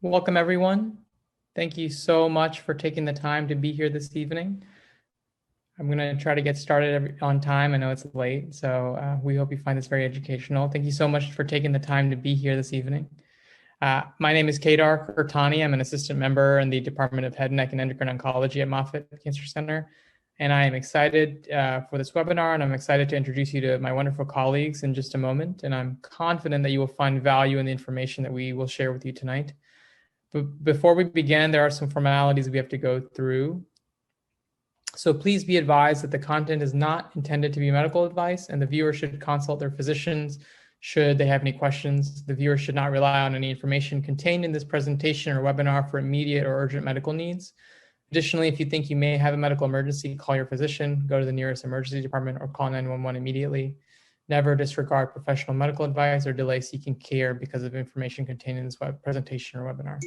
Welcome, everyone. Thank you so much for taking the time to be here this evening. I'm going to try to get started on time. I know it's late, so we hope you find this very educational. Thank you so much for taking the time to be here this evening. My name is Kedar Kirtane. I'm an assistant member in the Department of Head Neck-Endocrine Oncology at Moffitt Cancer Center. And I am excited for this webinar, and I'm excited to introduce you to my wonderful colleagues in just a moment. And I'm confident that you will find value in the information that we will share with you tonight. But before we begin, there are some formalities we have to go through. So please be advised that the content is not intended to be medical advice, and the viewer should consult their physicians should they have any questions. The viewer should not rely on any information contained in this presentation or webinar for immediate or urgent medical needs. Additionally, if you think you may have a medical emergency, call your physician, go to the nearest emergency department, or call 911 immediately. Never disregard professional medical advice or delay seeking care because of information contained in this presentation or webinar.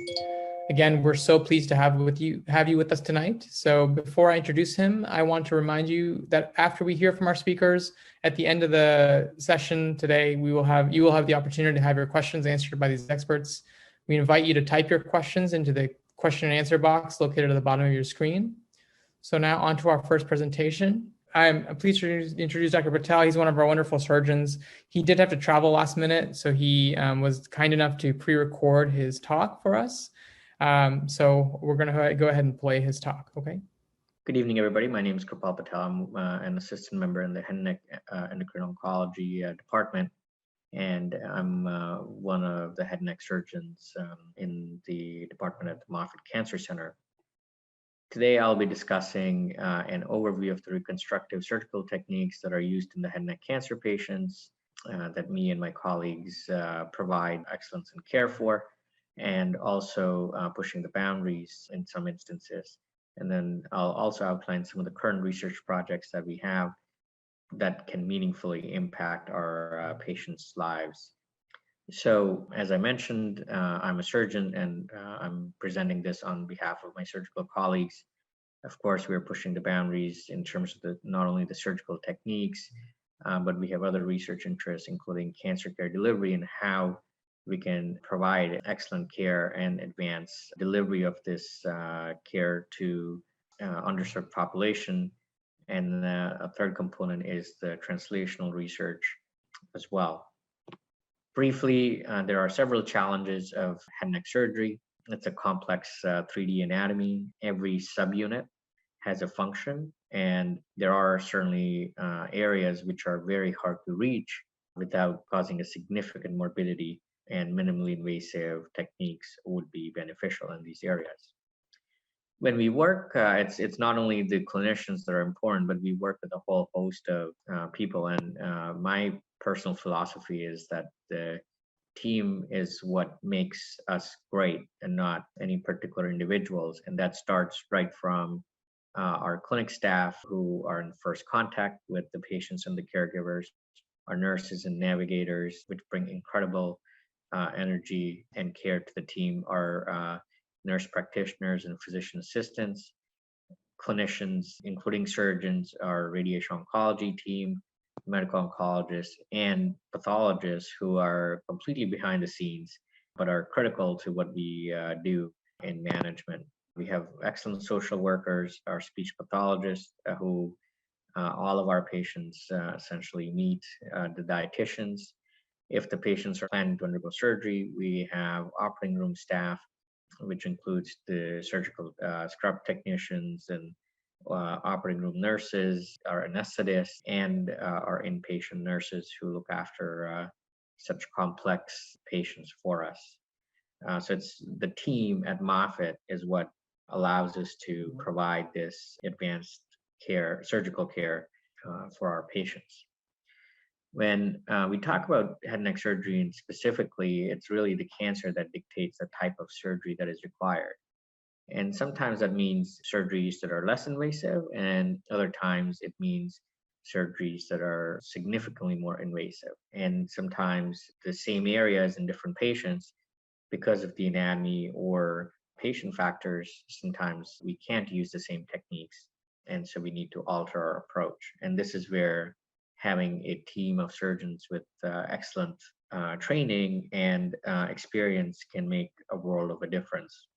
Again, we're so pleased to have you with us tonight. So before I introduce him, I want to remind you that after we hear from our speakers, at the end of the session today, you will have the opportunity to have your questions answered by these experts. We invite you to type your questions into the question and answer box located at the bottom of your screen. So now on to our first presentation. I'm pleased to introduce Dr. Patel. He's one of our wonderful surgeons. He did have to travel last minute, so he was kind enough to pre-record his talk for us. So we're going to go ahead and play his talk, okay? Good evening, everybody. My name is Krupal Patel. I'm an assistant member in the Head Neck-Endocrine Oncology Department, and I'm one of the head neck surgeons in the department at the Moffitt Cancer Center. Today, I'll be discussing an overview of the reconstructive surgical techniques that are used in the head neck cancer patients that me and my colleagues provide excellence in care for, and also pushing the boundaries in some instances. And then I'll also outline some of the current research projects that we have that can meaningfully impact our patients' lives. So, as I mentioned, I'm a surgeon, and I'm presenting this on behalf of my surgical colleagues. Of course, we're pushing the boundaries in terms of not only the surgical techniques, but we have other research interests, including cancer care delivery and how we can provide excellent care and advance delivery of this care to underserved population. And a third component is the translational research as well. Briefly, there are several challenges of head neck surgery. It's a complex 3D anatomy. Every subunit has a function, and there are certainly areas which are very hard to reach without causing a significant morbidity, and minimally invasive techniques would be beneficial in these areas. When we work, it's not only the clinicians that are important, but we work with a whole host of people. And my personal philosophy is that the team is what makes us great and not any particular individuals. And that starts right from our clinic staff, who are in first contact with the patients and the caregivers, our nurses and navigators, which bring incredible energy and care to the team, our nurse practitioners and physician assistants, clinicians, including surgeons, our radiation oncology team, medical oncologists, and pathologists who are completely behind the scenes, but are critical to what we do in management. We have excellent social workers, our speech pathologists, who all of our patients essentially meet, the dietitians. If the patients are planning to undergo surgery, we have operating room staff, which includes the surgical scrub technicians and operating room nurses, our anesthetists, and our inpatient nurses who look after such complex patients for us. So it's the team at Moffitt is what allows us to provide this advanced care, surgical care for our patients. When we talk about head and neck surgery, and specifically, it's really the cancer that dictates the type of surgery that is required. And sometimes that means surgeries that are less invasive, and other times it means surgeries that are significantly more invasive. And sometimes the same areas in different patients, because of the anatomy or patient factors, sometimes we can't use the same techniques. And so we need to alter our approach. And this is where having a team of surgeons with excellent training and experience can make a world of a difference.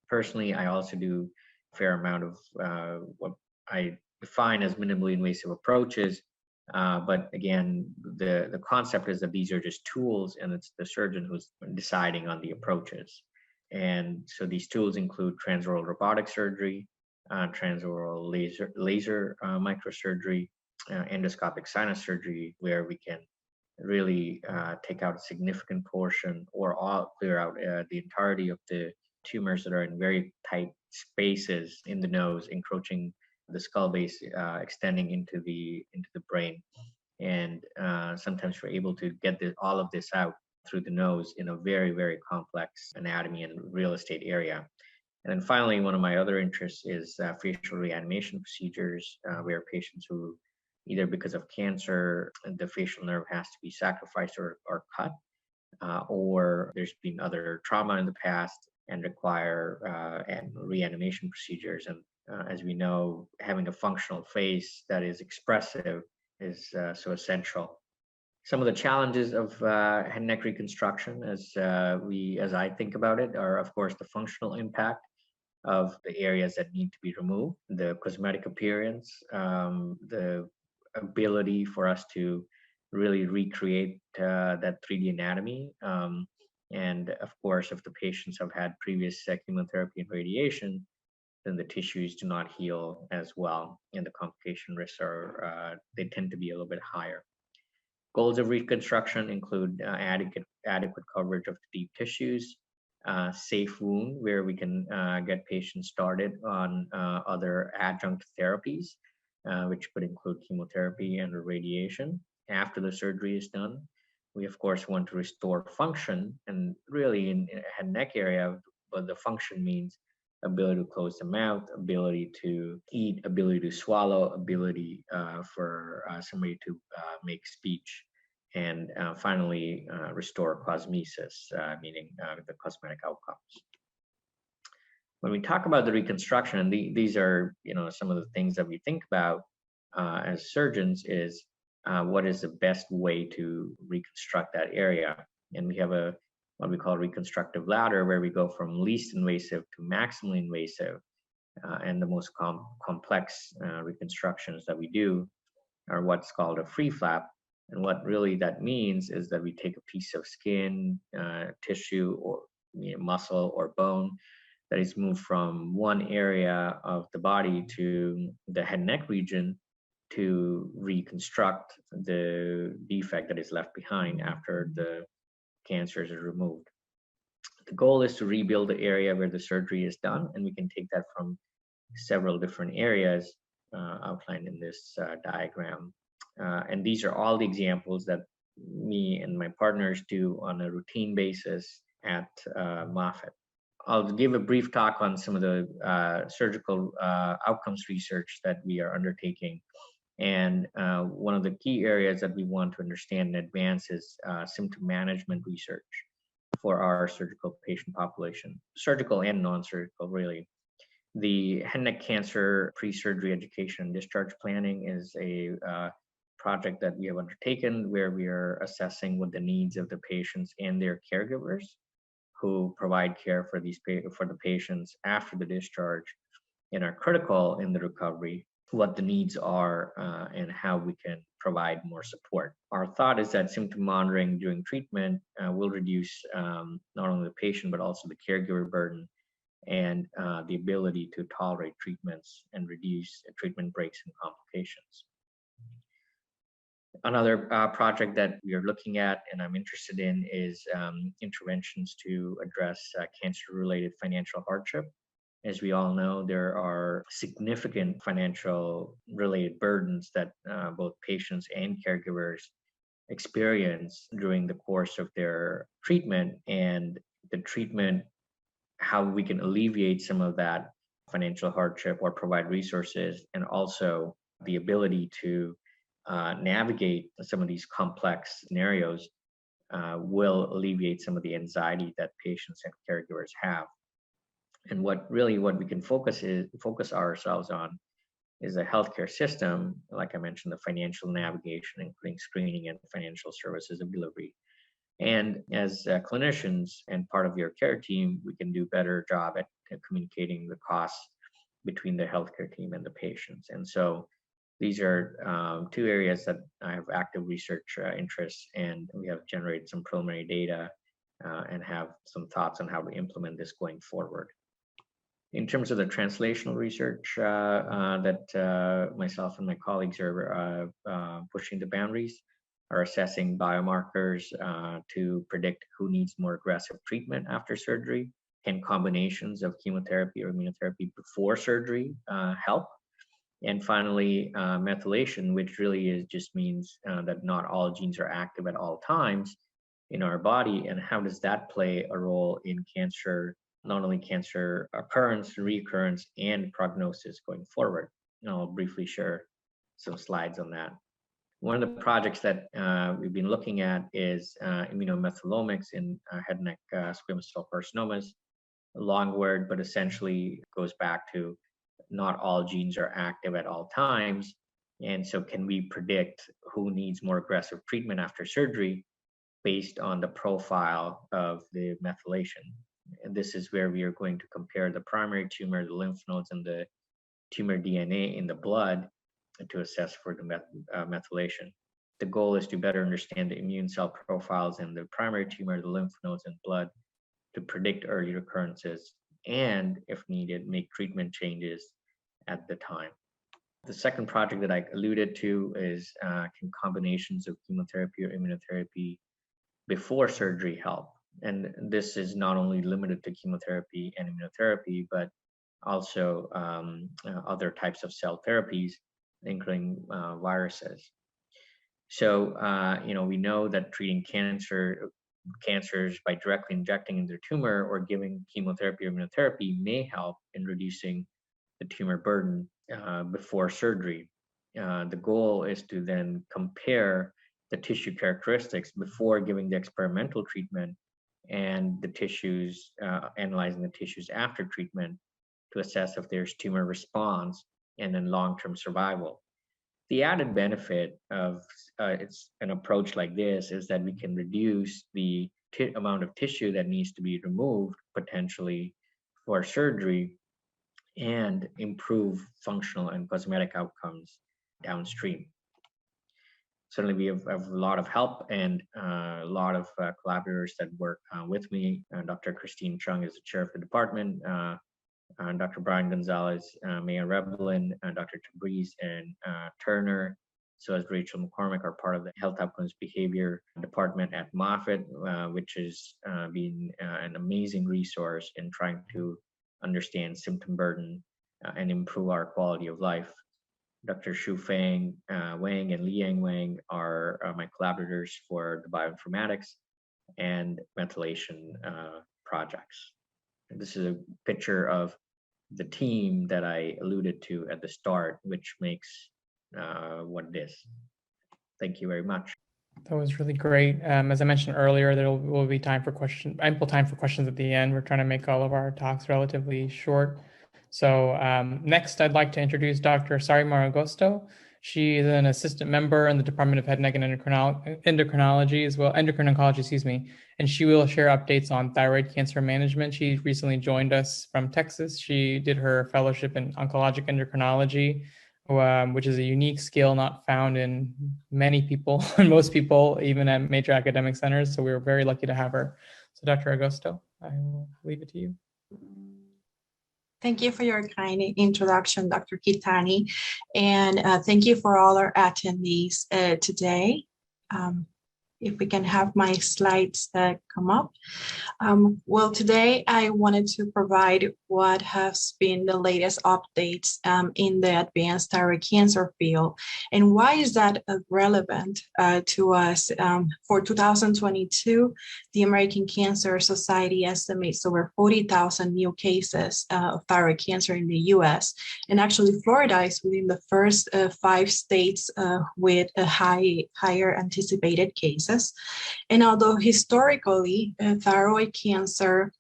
Personally, I also do a fair amount of what I define as minimally invasive approaches. But again, the concept is that these are just tools, and it's the surgeon who's deciding on the approaches. And so these tools include transoral robotic surgery, transoral laser microsurgery, endoscopic sinus surgery, where we can really take out a significant portion or all clear out the entirety of the tumors that are in very tight spaces in the nose, encroaching the skull base, extending into the brain. And sometimes we're able to get all of this out through the nose in a very, very complex anatomy and real estate area. And then finally, one of my other interests is facial reanimation procedures, where patients who, either because of cancer, the facial nerve has to be sacrificed or cut, or there's been other trauma in the past and require and reanimation procedures. And as we know, having a functional face that is expressive is so essential. Some of the challenges of head and neck reconstruction, as I think about it, are of course the functional impact of the areas that need to be removed, the cosmetic appearance, the ability for us to really recreate that 3D anatomy. And of course, if the patients have had previous chemotherapy and radiation, then the tissues do not heal as well, and the complication risks are they tend to be a little bit higher. Goals of reconstruction include adequate coverage of the deep tissues, safe wound, where we can get patients started on other adjunct therapies, which could include chemotherapy and radiation after the surgery is done. We, of course, want to restore function, and really in head and neck area, but the function means ability to close the mouth, ability to eat, ability to swallow, ability for somebody to make speech, and finally restore cosmesis, meaning the cosmetic outcomes. When we talk about the reconstruction, and these are some of the things that we think about as surgeons, is what is the best way to reconstruct that area. And we have what we call reconstructive ladder, where we go from least invasive to maximally invasive. And the most complex reconstructions that we do are what's called a free flap. And what really that means is that we take a piece of skin, tissue, or muscle or bone that is moved from one area of the body to the head and neck region to reconstruct the defect that is left behind after the cancer is removed. The goal is to rebuild the area where the surgery is done, and we can take that from several different areas outlined in this diagram. And these are all the examples that me and my partners do on a routine basis at Moffitt. I'll give a brief talk on some of the surgical outcomes research that we are undertaking. And one of the key areas that we want to understand and advance is symptom management research for our surgical patient population, surgical and non-surgical, really. The head and neck cancer pre-surgery education and discharge planning is a project that we have undertaken, where we are assessing what the needs of the patients and their caregivers who provide care for the patients after the discharge and are critical in the recovery, what the needs are, and how we can provide more support. Our thought is that symptom monitoring during treatment will reduce not only the patient, but also the caregiver burden and the ability to tolerate treatments and reduce treatment breaks and complications. Another project that we are looking at and I'm interested in is interventions to address cancer-related financial hardship. As we all know, there are significant financial related burdens that both patients and caregivers experience during the course of their treatment, and the treatment, how we can alleviate some of that financial hardship or provide resources, and also the ability to navigate some of these complex scenarios will alleviate some of the anxiety that patients and caregivers have. And what we can focus ourselves on is a healthcare system, like I mentioned, the financial navigation, including screening and financial services delivery, And as clinicians and part of your care team, we can do a better job at communicating the costs between the healthcare team and the patients. And so these are two areas that I have active research interests, and we have generated some preliminary data and have some thoughts on how to implement this going forward. In terms of the translational research that myself and my colleagues are pushing the boundaries, are assessing biomarkers to predict who needs more aggressive treatment after surgery. Can combinations of chemotherapy or immunotherapy before surgery help? And finally, methylation, which really just means that not all genes are active at all times in our body, and how does that play a role in cancer, not only cancer occurrence, recurrence, and prognosis going forward. And I'll briefly share some slides on that. One of the projects that we've been looking at is immunomethylomics in head and neck squamous cell carcinomas. A long word, but essentially goes back to not all genes are active at all times. And so can we predict who needs more aggressive treatment after surgery based on the profile of the methylation? And this is where we are going to compare the primary tumor, the lymph nodes, and the tumor DNA in the blood to assess for the methylation. The goal is to better understand the immune cell profiles in the primary tumor, the lymph nodes, and blood to predict early recurrences and, if needed, make treatment changes at the time. The second project that I alluded to is can combinations of chemotherapy or immunotherapy before surgery help? And this is not only limited to chemotherapy and immunotherapy, but also other types of cell therapies, including viruses. So, we know that treating cancers by directly injecting into the tumor or giving chemotherapy or immunotherapy may help in reducing the tumor burden before surgery. The goal is to then compare the tissue characteristics before giving the experimental treatment and the tissues, analyzing the tissues after treatment to assess if there's tumor response and then long-term survival. The added benefit of it's an approach like this is that we can reduce the amount of tissue that needs to be removed potentially for surgery and improve functional and cosmetic outcomes downstream. Certainly, we have a lot of help and a lot of collaborators that work with me. Dr. Christine Chung is the chair of the department. Dr. Brian Gonzalez, Mayor Rebelin, Dr. Tabriz and Turner, so as Rachel McCormick are part of the Health Outcomes Behavior Department at Moffitt, which has been an amazing resource in trying to understand symptom burden and improve our quality of life. Dr. Shu Feng Wang and Liang Wang are my collaborators for the bioinformatics and methylation projects. And this is a picture of the team that I alluded to at the start, which makes what it is. Thank you very much. That was really great. As I mentioned earlier, there will be ample time for questions at the end. We're trying to make all of our talks relatively short. So next, I'd like to introduce Dr. Sari Maragosto. She is an assistant member in the Department of Head, Neck, and Endocrinology Endocrine Oncology, and she will share updates on thyroid cancer management. She recently joined us from Texas. She did her fellowship in oncologic endocrinology, which is a unique skill not found in many people, and most people, even at major academic centers. So we were very lucky to have her. So Dr. Agosto, I will leave it to you. Thank you for your kind introduction, Dr. Kirtane, and thank you for all our attendees today. If we can have my slides come up. Well, today I wanted to provide what has been the latest updates in the advanced thyroid cancer field, and why is that relevant to us. For 2022, the American Cancer Society estimates over 40,000 new cases of thyroid cancer in the US, and actually Florida is within the first 5 states with a higher anticipated cases. And although historically thyroid cancer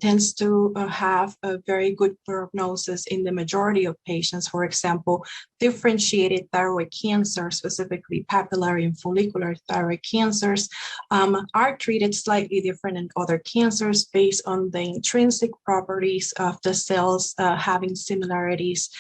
tends to have a very good prognosis in the majority of patients. For example, differentiated thyroid cancer, specifically papillary and follicular thyroid cancers, are treated slightly different than other cancers based on the intrinsic properties of the cells having similarities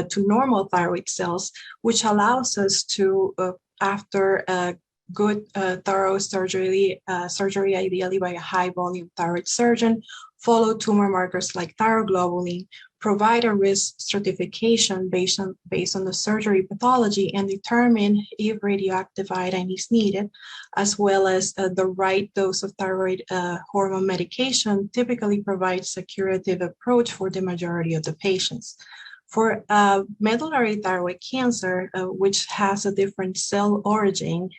to normal thyroid cells, which allows us to, after a good thorough surgery, ideally by a high volume thyroid surgeon, follow tumor markers like thyroglobulin, provide a risk stratification based on the surgery pathology, and determine if radioactive iodine is needed, as well as the right dose of thyroid hormone medication typically provides a curative approach for the majority of the patients. For medullary thyroid cancer, which has a different cell origin,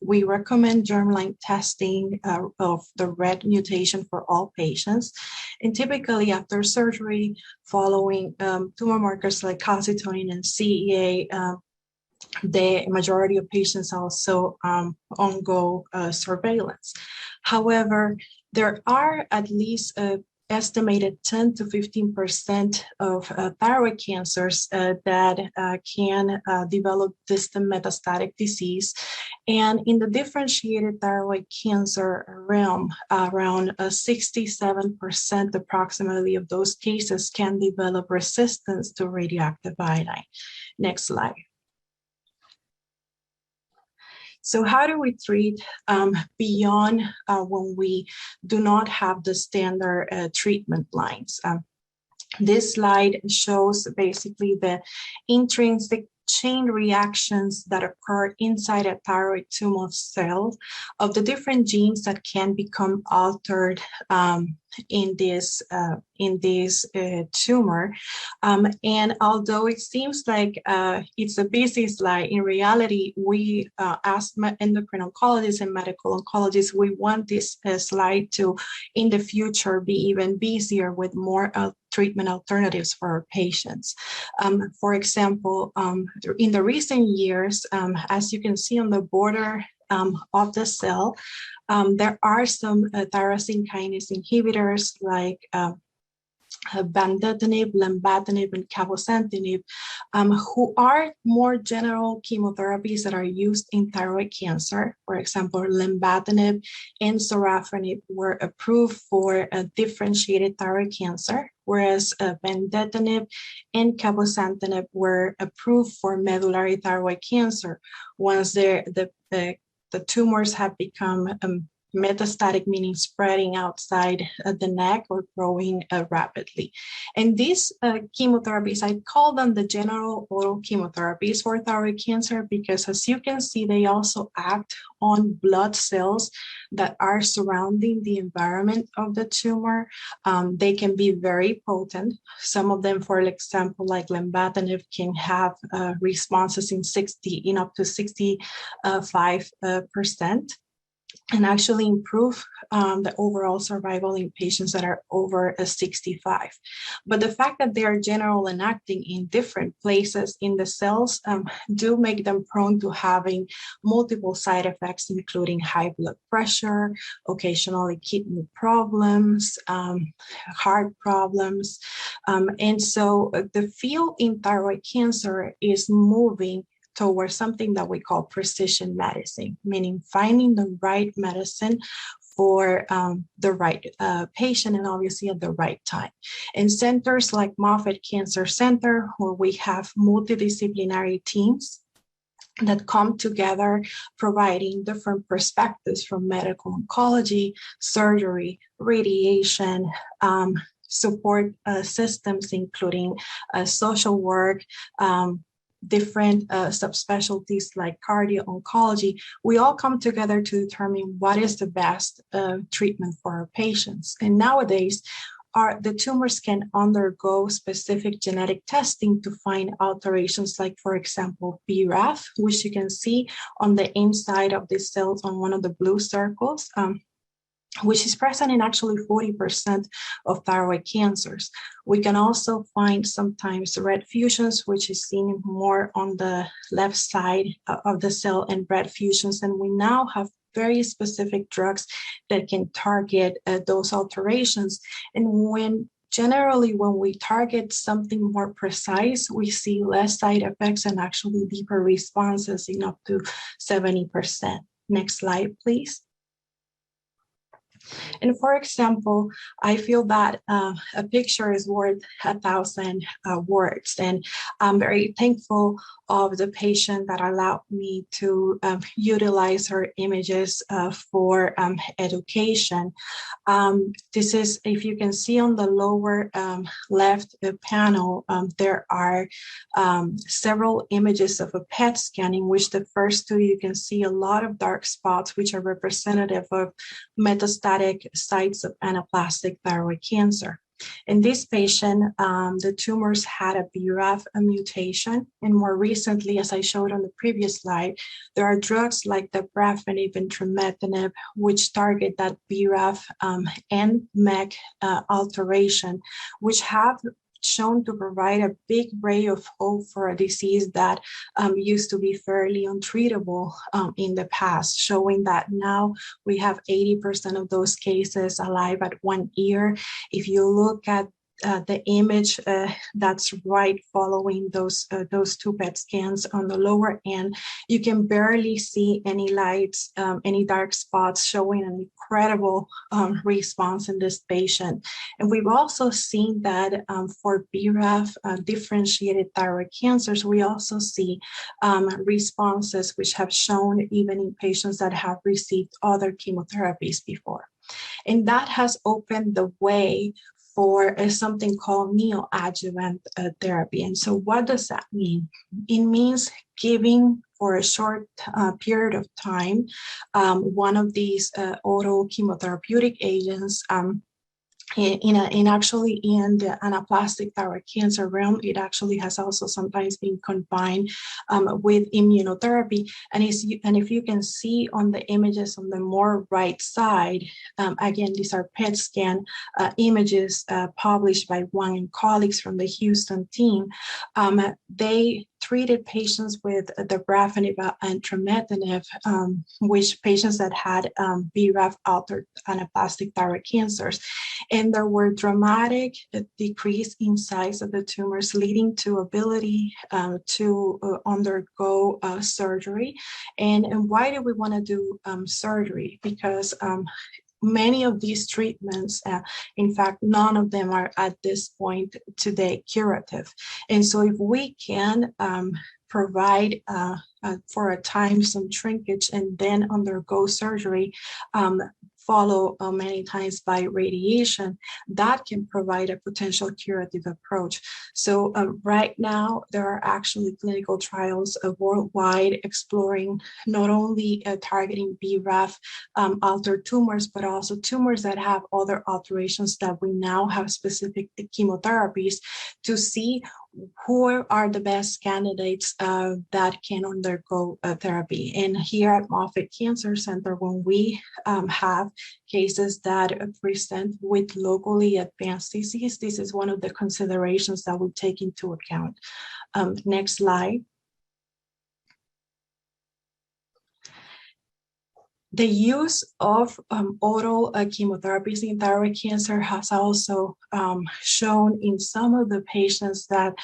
we recommend germline testing of the red mutation for all patients. And typically after surgery, following tumor markers like calcitonin and CEA, the majority of patients also undergo surveillance. However, there are at least estimated 10 to 15% of thyroid cancers that can develop distant metastatic disease. And in the differentiated thyroid cancer realm, around 67% approximately of those cases can develop resistance to radioactive iodine. Next slide. So how do we treat beyond when we do not have the standard treatment lines? This slide shows basically the intrinsic chain reactions that occur inside a thyroid tumor cell of the different genes that can become altered in this tumor. And although it seems like it's a busy slide, in reality, we as endocrine oncologists and medical oncologists, we want this slide to, in the future, be even busier with more treatment alternatives for our patients. For example, in the recent years, as you can see on the border of the cell, there are some tyrosine kinase inhibitors like bandetinib, lenvatinib, and cabozantinib, who are more general chemotherapies that are used in thyroid cancer. For example, lenvatinib and sorafenib were approved for a differentiated thyroid cancer, whereas bandetinib and cabozantinib were approved for medullary thyroid cancer once the tumors have become metastatic, meaning spreading outside the neck or growing rapidly. And these chemotherapies, I call them the general oral chemotherapies for thyroid cancer because, as you can see, they also act on blood cells that are surrounding the environment of the tumor. They can be very potent. Some of them, for example, like lenvatinib, can have responses in up to 65%. And actually improve the overall survival in patients that are over 65. But the fact that they are general and acting in different places in the cells do make them prone to having multiple side effects, including high blood pressure, occasionally kidney problems, heart problems. And so the field in thyroid cancer is moving towards something that we call precision medicine, meaning finding the right medicine for the right patient and obviously at the right time. And centers like Moffitt Cancer Center, where we have multidisciplinary teams that come together providing different perspectives from medical oncology, surgery, radiation, support systems, including social work, different subspecialties like cardio oncology, we all come together to determine what is the best treatment for our patients. And nowadays, the tumors can undergo specific genetic testing to find alterations like, for example, BRAF, which you can see on the inside of the cells on one of the blue circles, which is present in actually 40% of thyroid cancers. We can also find sometimes red fusions, which is seen more on the left side of the cell, and red fusions. And we now have very specific drugs that can target those alterations. And generally, when we target something more precise, we see less side effects and actually deeper responses in up to 70%. Next slide, please. And for example, I feel that a picture is worth 1,000 words. And I'm very thankful of the patient that allowed me to utilize her images for education. This is, if you can see on the lower left panel, there are several images of a PET scan, in which the first two you can see a lot of dark spots, which are representative of metastatic sites of anaplastic thyroid cancer. In this patient, the tumors had a BRAF mutation, and more recently, as I showed on the previous slide, there are drugs like the dabrafenib and trametinib, which target that BRAF and MEK alteration, which have shown to provide a big ray of hope for a disease that used to be fairly untreatable in the past, showing that now we have 80% of those cases alive at 1 year. If you look at the image that's right following those two PET scans on the lower end, you can barely see any lights, any dark spots, showing an incredible response in this patient. And we've also seen that for BRAF differentiated thyroid cancers, we also see responses which have shown even in patients that have received other chemotherapies before. And that has opened the way for something called neoadjuvant therapy. And so what does that mean? It means giving for a short period of time one of these oral chemotherapeutic agents actually in the anaplastic thyroid cancer realm. It actually has also sometimes been combined with immunotherapy. And if you can see on the images on the more right side, again, these are PET scan images published by Wang and colleagues from the Houston team. They treated patients with the dabrafenib and trametinib, which patients that had BRAF altered anaplastic thyroid cancers. And there were dramatic decrease in size of the tumors, leading to ability to undergo surgery. And why do we want to do surgery? Because many of these treatments, in fact, none of them are at this point today curative. And so if we can provide for a time some shrinkage and then undergo surgery, follow many times by radiation, that can provide a potential curative approach. So right now, there are actually clinical trials worldwide exploring not only targeting BRAF altered tumors, but also tumors that have other alterations that we now have specific chemotherapies to see who are the best candidates that can undergo therapy. And here at Moffitt Cancer Center, when we have cases that present with locally advanced disease, this is one of the considerations that we take into account. Next slide. The use of oral chemotherapies in thyroid cancer has also shown in some of the patients that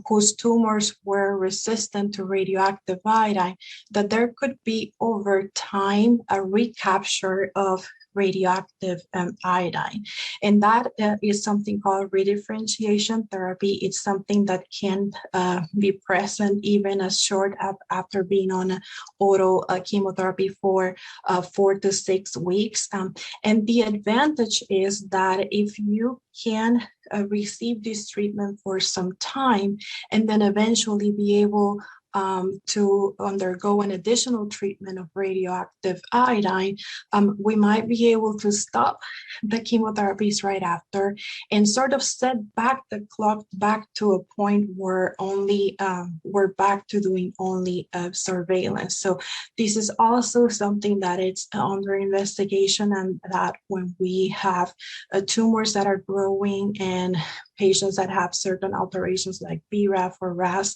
whose tumors were resistant to radioactive iodine, that there could be over time a recapture of radioactive iodine. And that is something called redifferentiation therapy. It's something that can be present even as short after being on oral chemotherapy for 4 to 6 weeks. And the advantage is that if you can receive this treatment for some time and then eventually be able to undergo an additional treatment of radioactive iodine, we might be able to stop the chemotherapies right after and sort of set back the clock back to a point where only we're back to doing only surveillance. So this is also something that it's under investigation, and that when we have tumors that are growing and patients that have certain alterations like BRAF or RAS,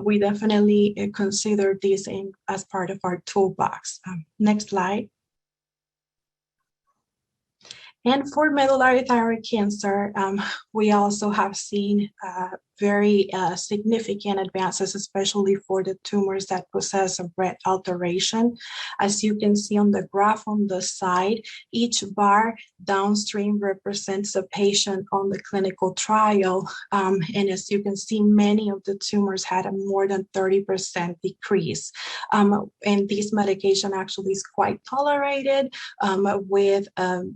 we definitely we consider this as part of our toolbox. Next slide. And for medullary thyroid cancer, we also have seen very significant advances, especially for the tumors that possess a RET alteration. As you can see on the graph on the side, each bar downstream represents a patient on the clinical trial. And as you can see, many of the tumors had a more than 30% decrease. And this medication actually is quite tolerated with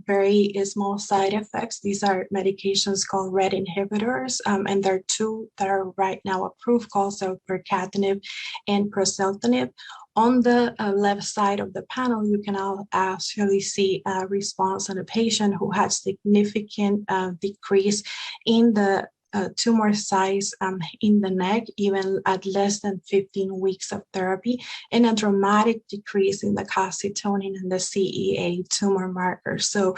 very small side effects. These are medications called RET inhibitors, and there are two that are right now approved, called percatinib and proseltinib. On the left side of the panel, you can actually see a response on a patient who had significant decrease in the tumor size in the neck, even at less than 15 weeks of therapy, and a dramatic decrease in the calcitonin and the CEA tumor markers. So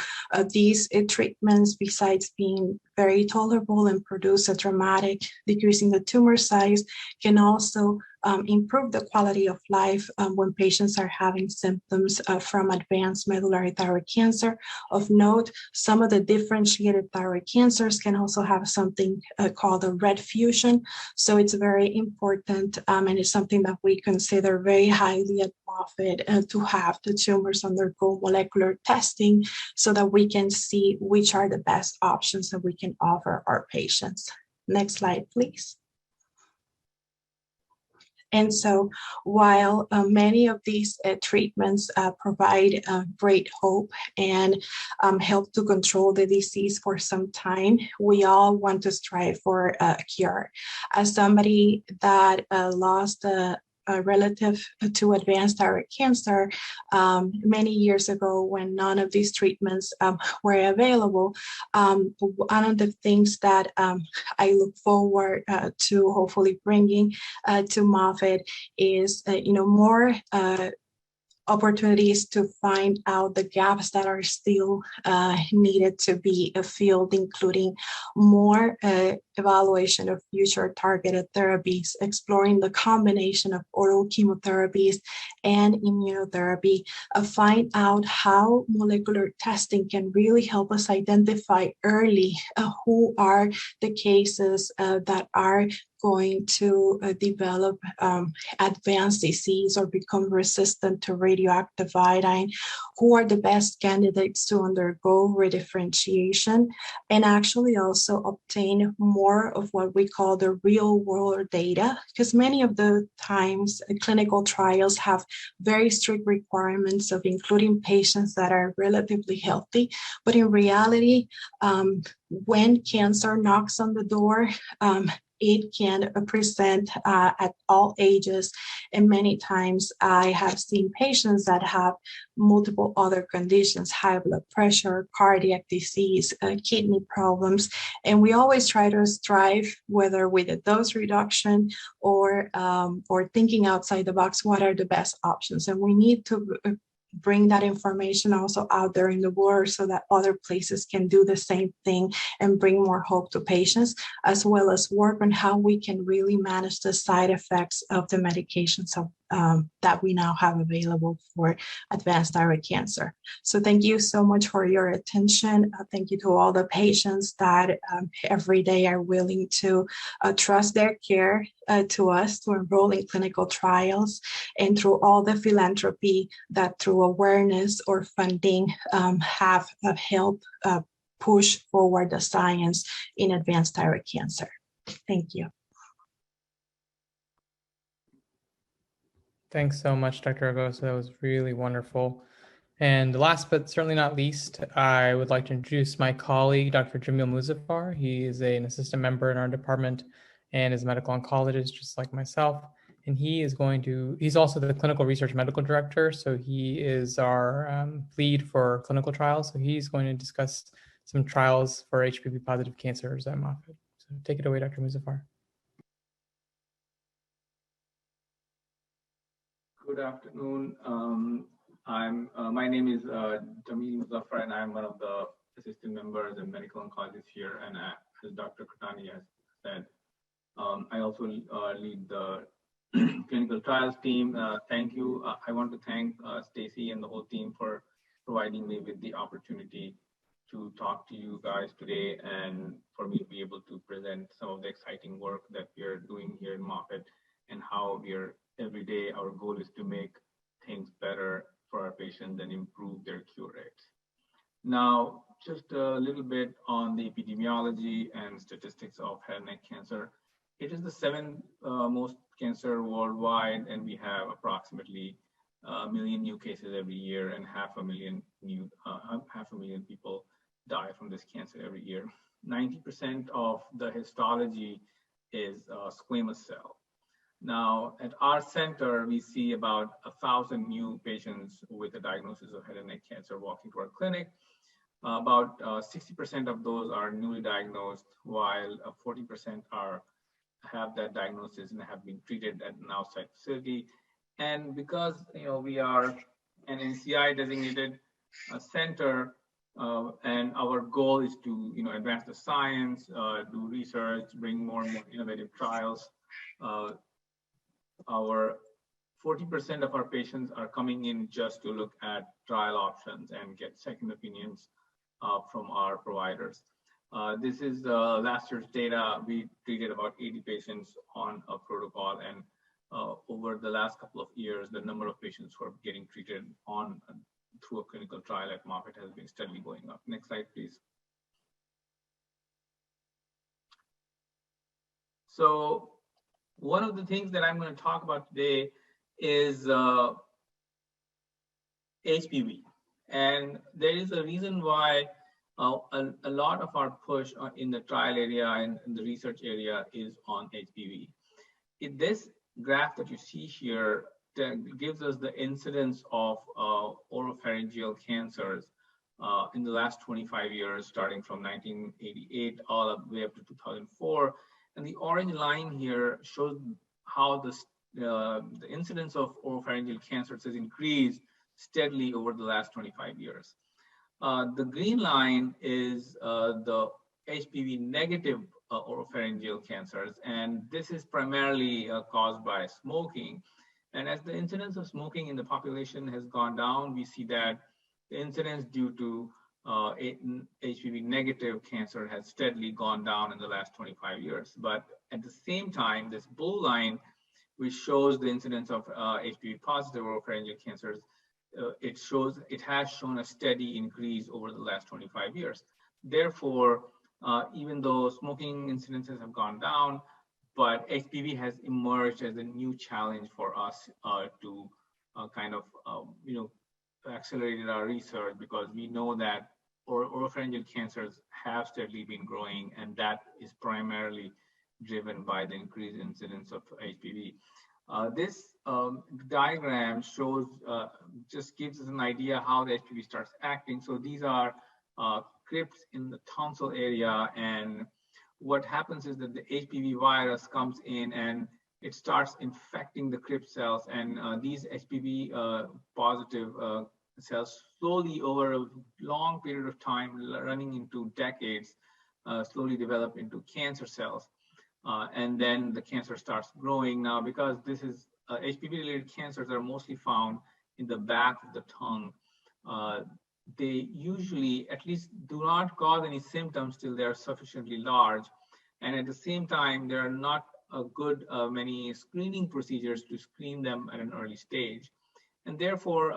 these treatments, besides being very tolerable and produce a dramatic decrease in the tumor size, can also improve the quality of life when patients are having symptoms from advanced medullary thyroid cancer. Of note, some of the differentiated thyroid cancers can also have something called a RET fusion. So it's very important, and it's something that we consider very highly at Moffitt to have the tumors undergo molecular testing so that we can see which are the best options that we can offer our patients. Next slide, please. And so while many of these treatments provide great hope and help to control the disease for some time, we all want to strive for a cure. As somebody that lost a relative to advanced thyroid cancer many years ago when none of these treatments were available, one of the things that I look forward to hopefully bringing to Moffitt is more opportunities to find out the gaps that are still needed to be filled, including more evaluation of future targeted therapies, exploring the combination of oral chemotherapies and immunotherapy, find out how molecular testing can really help us identify early who are the cases that are going to develop advanced disease or become resistant to radioactive iodine, who are the best candidates to undergo redifferentiation, and actually also obtain more of what we call the real world data, because many of the times clinical trials have very strict requirements of including patients that are relatively healthy, but in reality, when cancer knocks on the door, it can present at all ages. And many times I have seen patients that have multiple other conditions, high blood pressure, cardiac disease, kidney problems. And we always try to strive, whether with a dose reduction or thinking outside the box, what are the best options? And we need to bring that information also out there in the world so that other places can do the same thing and bring more hope to patients, as well as work on how we can really manage the side effects of the medications that we now have available for advanced thyroid cancer. So thank you so much for your attention. Thank you to all the patients that every day are willing to trust their care to us, to enroll in clinical trials, and through all the philanthropy that through awareness or funding have helped push forward the science in advanced thyroid cancer. Thank you. Thanks so much, Dr. Argosa. That was really wonderful. And last but certainly not least, I would like to introduce my colleague, Dr. Jamil Muzaffar. He is an assistant member in our department and is a medical oncologist, just like myself. And he's also the clinical research medical director. So he is our lead for clinical trials. So he's going to discuss some trials for HPV positive cancers at Moffitt. So take it away, Dr. Muzaffar. Good afternoon. My name is Jamil Muzaffar, and I'm one of the assistant members and medical oncologists here. And as Dr. Kirtane has said, I also lead the clinical trials team. Thank you. I want to thank Stacy and the whole team for providing me with the opportunity to talk to you guys today and for me to be able to present some of the exciting work that we are doing here in Moffitt and how we are every day, our goal is to make things better for our patients and improve their cure rates. Now, just a little bit on the epidemiology and statistics of head and neck cancer. It is the seventh most cancer worldwide, and we have approximately 1 million new cases every year, and half a million people die from this cancer every year. 90% of the histology is squamous cell. Now, at our center, we see about 1,000 new patients with a diagnosis of head and neck cancer walking to our clinic. About 60% of those are newly diagnosed, while 40% have that diagnosis and have been treated at an outside facility. And because we are an NCI designated center, and our goal is to advance the science, do research, bring more and more innovative trials. Our 40% of our patients are coming in just to look at trial options and get second opinions from our providers. This is last year's data. We treated about 80 patients on a protocol, and over the last couple of years, the number of patients who are getting treated through a clinical trial at Moffitt has been steadily going up. Next slide, please. So one of the things that I'm going to talk about today is HPV. And there is a reason why a lot of our push in the trial area and in the research area is on HPV. This graph that you see here gives us the incidence of oropharyngeal cancers in the last 25 years, starting from 1988 all the way up to 2004. And the orange line here shows how the incidence of oropharyngeal cancers has increased steadily over the last 25 years. The green line is the HPV negative oropharyngeal cancers, and this is primarily caused by smoking. And as the incidence of smoking in the population has gone down, we see that the incidence due to HPV negative cancer has steadily gone down in the last 25 years. But at the same time, this blue line, which shows the incidence of HPV positive oropharyngeal cancers, it has shown a steady increase over the last 25 years. Therefore, even though smoking incidences have gone down, but HPV has emerged as a new challenge for us to accelerated our research, because we know that oropharyngeal cancers have steadily been growing, and that is primarily driven by the increased incidence of HPV. This diagram shows, just gives us an idea how the HPV starts acting. So these are crypts in the tonsil area, and what happens is that the HPV virus comes in and it starts infecting the crypt cells, and these HPV positive cells slowly over a long period of time, running into decades, slowly develop into cancer cells. And then the cancer starts growing. Now, because this is HPV-related cancers are mostly found in the back of the tongue, they usually at least do not cause any symptoms till they are sufficiently large. And at the same time, there are not a good many screening procedures to screen them at an early stage. And therefore,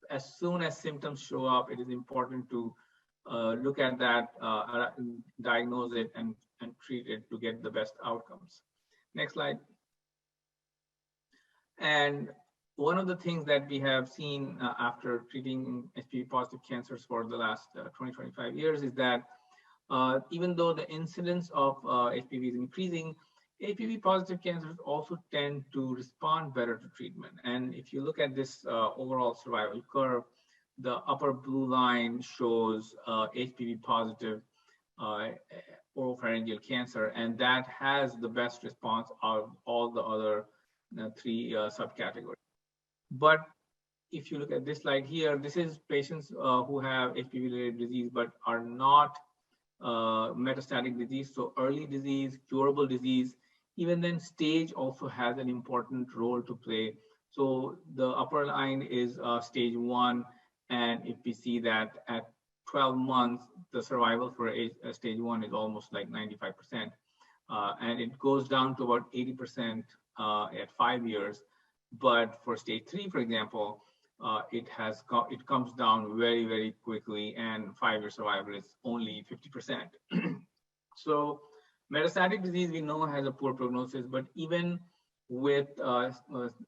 as soon as symptoms show up, it is important to look at that, diagnose it, and treat it to get the best outcomes. Next slide. And one of the things that we have seen after treating HPV positive cancers for the last 20-25 years is that even though the incidence of HPV is increasing, HPV positive cancers also tend to respond better to treatment. And if you look at this overall survival curve, the upper blue line shows HPV positive oropharyngeal cancer, and that has the best response of all the other three subcategories. But if you look at this slide here, this is patients who have HPV-related disease but are not metastatic disease, so early disease, curable disease. Even then, stage also has an important role to play. So the upper line is stage 1, and if we see that at 12 months, the survival for stage 1 is almost like 95%, and it goes down to about 80% at 5 years. But for stage 3, for example, it comes down very, very quickly, and 5-year survival is only 50%. So metastatic disease we know has a poor prognosis, but even with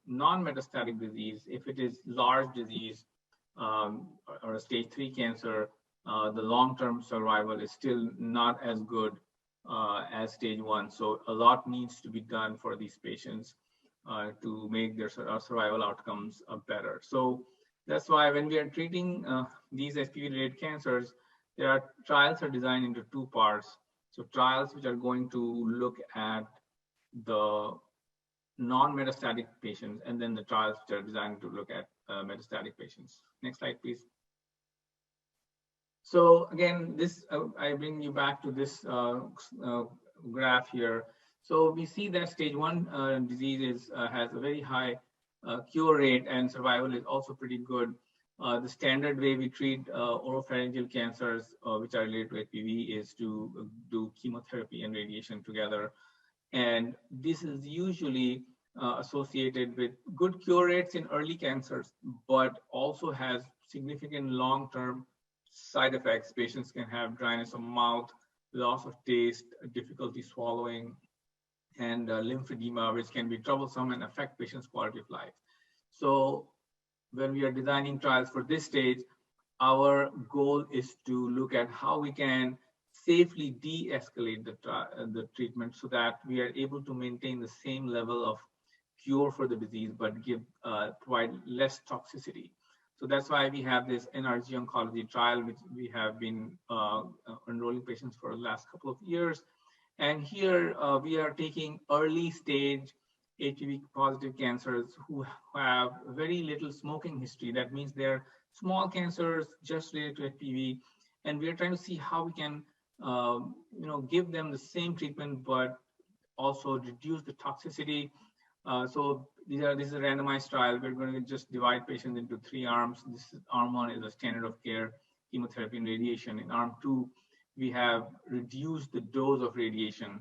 non-metastatic disease, if it is large disease or a stage 3 cancer, the long-term survival is still not as good as stage 1. So a lot needs to be done for these patients to make their survival outcomes better. So that's why when we are treating these HPV-related cancers, trials are designed into 2 parts. So trials which are going to look at the non-metastatic patients, and then the trials which are designed to look at metastatic patients. Next slide, please. So again, this I bring you back to this graph here. So we see that stage 1 disease has a very high cure rate, and survival is also pretty good. The standard way we treat oropharyngeal cancers, which are related to HPV, is to do chemotherapy and radiation together. And this is usually associated with good cure rates in early cancers, but also has significant long-term side effects. Patients can have dryness of mouth, loss of taste, difficulty swallowing, and lymphedema, which can be troublesome and affect patients' quality of life. So when we are designing trials for this stage, our goal is to look at how we can safely de-escalate the treatment so that we are able to maintain the same level of cure for the disease, but provide less toxicity. So that's why we have this NRG oncology trial, which we have been enrolling patients for the last couple of years. And here we are taking early stage HPV positive cancers who have very little smoking history. That means they're small cancers just related to HPV. And we are trying to see how we can give them the same treatment, but also reduce the toxicity. So this is a randomized trial. We're going to just divide patients into 3 arms. Arm 1 is a standard of care chemotherapy and radiation. In arm 2, we have reduced the dose of radiation,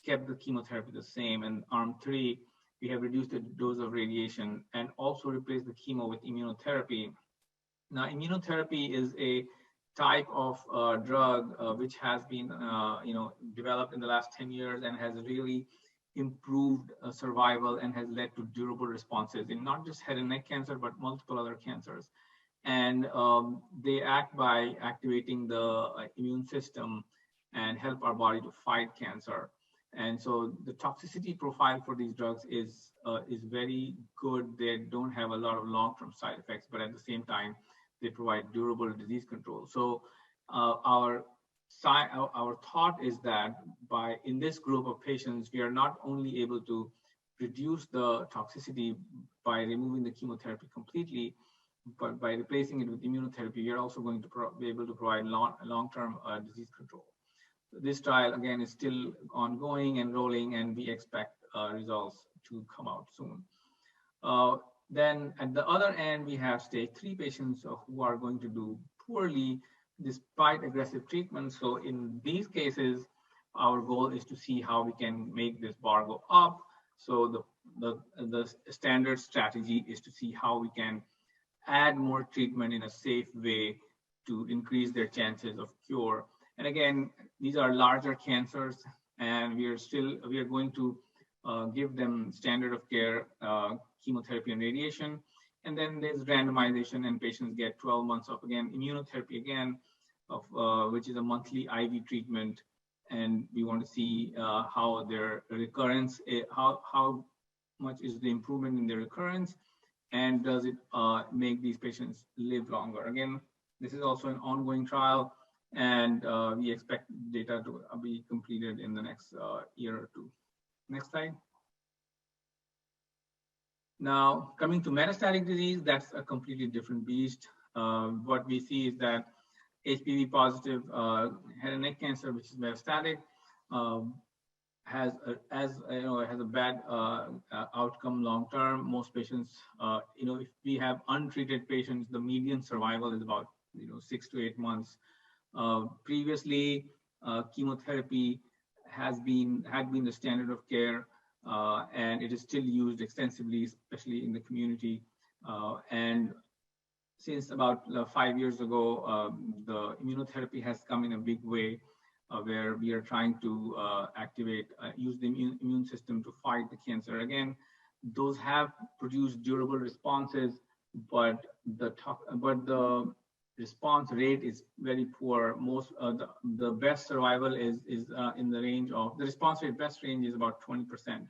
kept the chemotherapy the same. And arm 3, we have reduced the dose of radiation and also replaced the chemo with immunotherapy. Now, immunotherapy is a type of drug which has been developed in the last 10 years and has really improved survival and has led to durable responses in not just head and neck cancer, but multiple other cancers. And they act by activating the immune system and help our body to fight cancer. And so the toxicity profile for these drugs is very good. They don't have a lot of long-term side effects, but at the same time, they provide durable disease control. So our thought is that in this group of patients, we are not only able to reduce the toxicity by removing the chemotherapy completely, but by replacing it with immunotherapy, we are also going to be able to provide long-term disease control. This trial, again, is still ongoing, enrolling, and we expect results to come out soon. Then at the other end, we have stage 3 patients who are going to do poorly despite aggressive treatment. So in these cases, our goal is to see how we can make this bar go up. So the standard strategy is to see how we can add more treatment in a safe way to increase their chances of cure. And again, these are larger cancers, and we are going to give them standard of care chemotherapy and radiation. And then there's randomization, and patients get 12 months of, again, immunotherapy again, which is a monthly IV treatment. And we want to see how their recurrence, how much is the improvement in their recurrence, and does it make these patients live longer? Again, this is also an ongoing trial, and we expect data to be completed in the next year or 2. Next slide. Now, coming to metastatic disease, that's a completely different beast. What we see is that HPV positive head and neck cancer, which is metastatic, has a bad outcome long term. Most patients, if we have untreated patients, the median survival is about 6 to 8 months. Previously, chemotherapy had been the standard of care, and it is still used extensively, especially in the community. And since about 5 years ago, the immunotherapy has come in a big way, where we are trying to use the immune system to fight the cancer. Again, those have produced durable responses, but the response rate is very poor. The best survival is in the range of, the response rate best range is about 20%.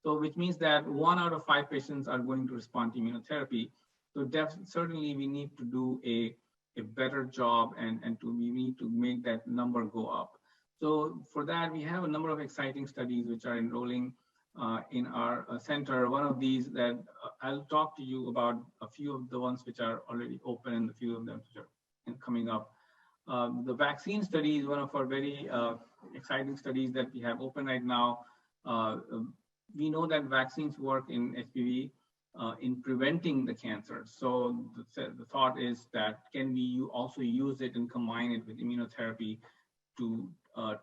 So which means that 1 out of 5 patients are going to respond to immunotherapy. So certainly we need to do a better job, and we need to make that number go up. So for that, we have a number of exciting studies which are enrolling in our center. One of these that I'll talk to you about, a few of the ones which are already open and a few of them which are coming up. The vaccine study is one of our very exciting studies that we have open right now. We know that vaccines work in HPV in preventing the cancer. So the thought is that can we also use it and combine it with immunotherapy to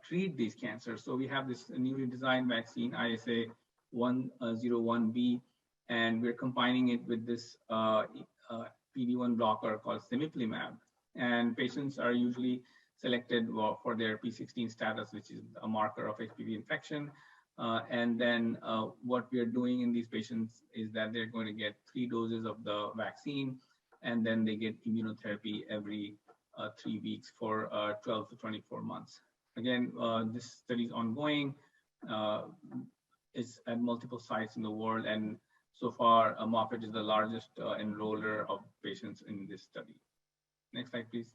treat these cancers. So we have this newly designed vaccine, ISA 101B, and we're combining it with this PD-1 blocker called cemiplimab. And patients are usually selected for their P16 status, which is a marker of HPV infection. And then what we are doing in these patients is that they're going to get 3 doses of the vaccine, and then they get immunotherapy every 3 weeks for 12 to 24 months. Again, this study is ongoing. It's at multiple sites in the world, and so far, Moffitt is the largest enroller of patients in this study. Next slide, please.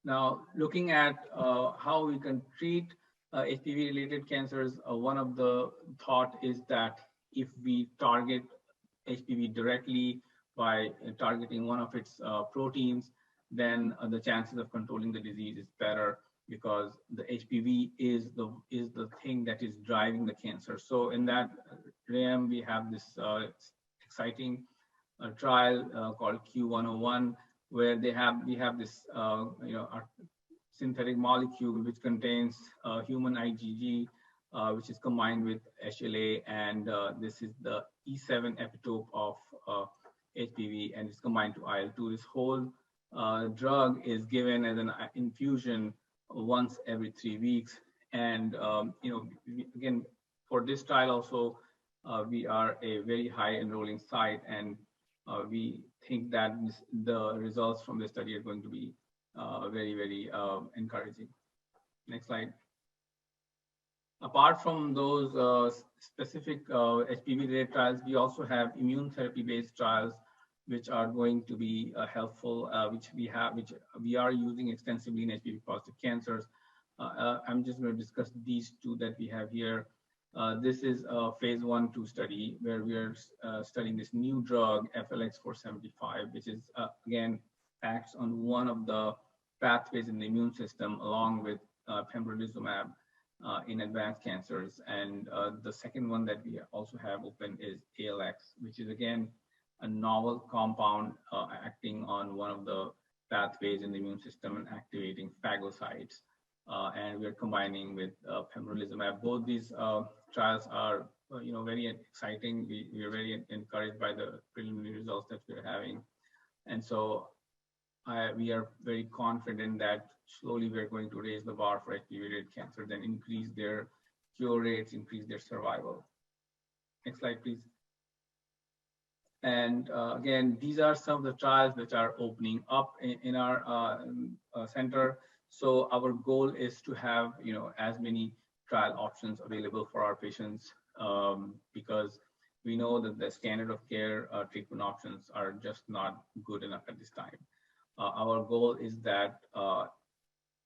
Now, looking at how we can treat HPV-related cancers, one of the thought is that if we target HPV directly by targeting one of its proteins, then the chances of controlling the disease is better, because the HPV is the thing that is driving the cancer. So in that realm, we have this exciting trial called Q101, where we have this synthetic molecule which contains human IgG, which is combined with HLA, and this is the E7 epitope of HPV, and it's combined to IL-2. This whole drug is given as an infusion once every 3 weeks. And again, for this trial also, we are a very high enrolling site, and we think that the results from the study are going to be very, very encouraging. Next slide. Apart from those specific HPV-related trials, we also have immune therapy-based trials, which are going to be helpful, which we are using extensively in HPV-positive cancers. I'm just going to discuss these 2 that we have here. This is a phase 1/2 study where we are studying this new drug, FLX475, which is, again, acts on one of the pathways in the immune system, along with pembrolizumab in advanced cancers. And the second one that we also have open is ALX, which is, again, a novel compound acting on one of the pathways in the immune system and activating phagocytes. And we're combining with pembrolizumab. Both these trials are very exciting. We are very encouraged by the preliminary results that we're having. And so we are very confident that slowly we're going to raise the bar for HPV-related cancers and increase their cure rates, increase their survival. Next slide, please. And again, these are some of the trials which are opening up in our center. So our goal is to have as many trial options available for our patients, because we know that the standard of care treatment options are just not good enough at this time. Our goal is that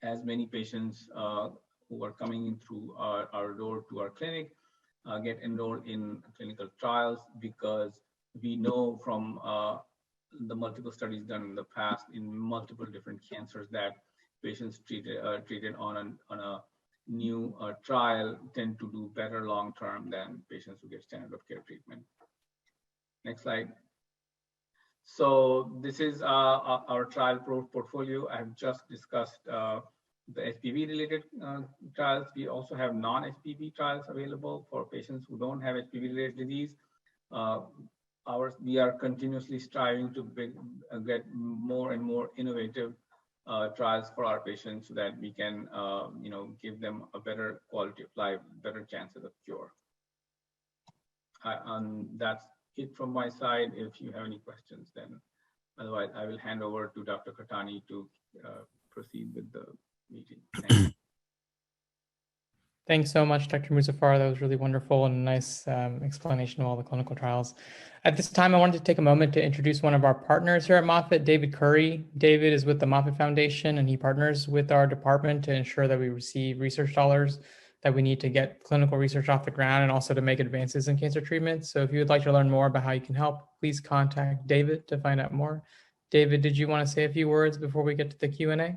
as many patients who are coming in through our door to our clinic get enrolled in clinical trials, because we know from the multiple studies done in the past in multiple different cancers that patients treated on a new trial tend to do better long-term than patients who get standard of care treatment. Next slide. So this is our trial portfolio. I've just discussed the HPV-related trials. We also have non-HPV trials available for patients who don't have HPV-related disease. We are continuously striving to get more and more innovative trials for our patients so that we can, give them a better quality of life, better chances of cure. That's it from my side. If you have any questions, then otherwise I will hand over to Dr. Kirtane to proceed with the meeting. Thank you. Thanks so much, Dr. Muzaffar. That was really wonderful and a nice explanation of all the clinical trials. At this time, I wanted to take a moment to introduce one of our partners here at Moffitt, David Curry. David is with the Moffitt Foundation, and he partners with our department to ensure that we receive research dollars that we need to get clinical research off the ground and also to make advances in cancer treatment. So if you would like to learn more about how you can help, please contact David to find out more. David, did you want to say a few words before we get to the Q&A?